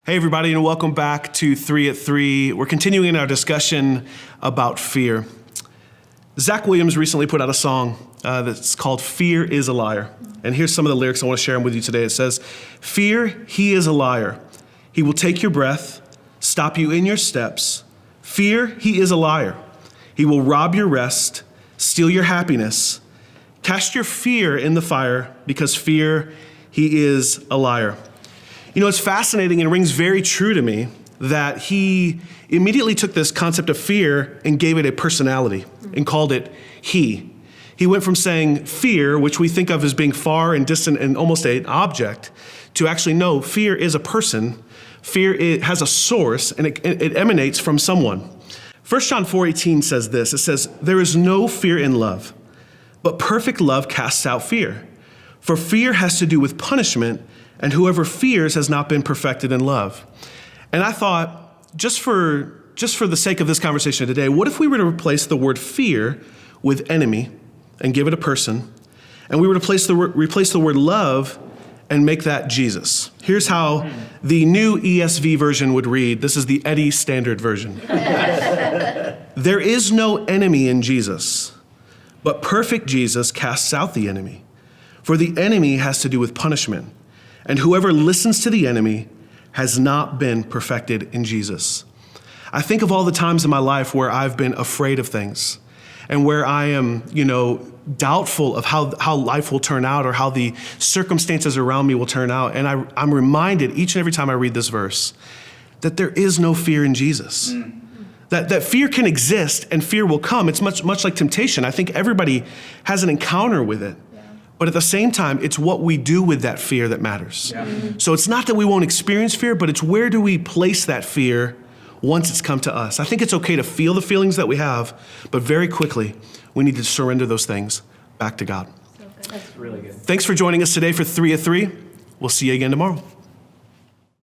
Hey everybody, and welcome back to 3 at 3. We're continuing our discussion about fear. Zach Williams recently put out a song that's called Fear is a Liar. And here's some of the lyrics I want to share them with you today. It says, "Fear, he is a liar. He will take your breath, stop you in your steps. Fear, he is a liar. He will rob your rest, steal your happiness. Cast your fear in the fire, because fear, he is a liar." You know, it's fascinating and rings very true to me that he immediately took this concept of fear and gave it a personality and called it he. He went from saying fear, which we think of as being far and distant and almost an object, to actually no, fear is a person. Fear, it has a source, and it emanates from someone. 1 John 4:18 says this. It says, "There is no fear in love, but perfect love casts out fear. For fear has to do with punishment, and whoever fears has not been perfected in love." And I thought, just for the sake of this conversation today, what if we were to replace the word fear with enemy and give it a person, and we were to replace the word love and make that Jesus? Here's how the new ESV version would read. This is the Eddie Standard version. "There is no enemy in Jesus, but perfect Jesus casts out the enemy. For the enemy has to do with punishment, and whoever listens to the enemy has not been perfected in Jesus." I think of all the times in my life where I've been afraid of things and where I am, doubtful of how life will turn out or how the circumstances around me will turn out. And I'm reminded each and every time I read this verse that there is no fear in Jesus. That fear can exist and fear will come. It's much like temptation. I think everybody has an encounter with it. But at the same time, it's what we do with that fear that matters. Yeah. So it's not that we won't experience fear, but it's where do we place that fear once it's come to us. I think it's okay to feel the feelings that we have, but very quickly, we need to surrender those things back to God. That's really good. Thanks for joining us today for 3 at 3. We'll see you again tomorrow.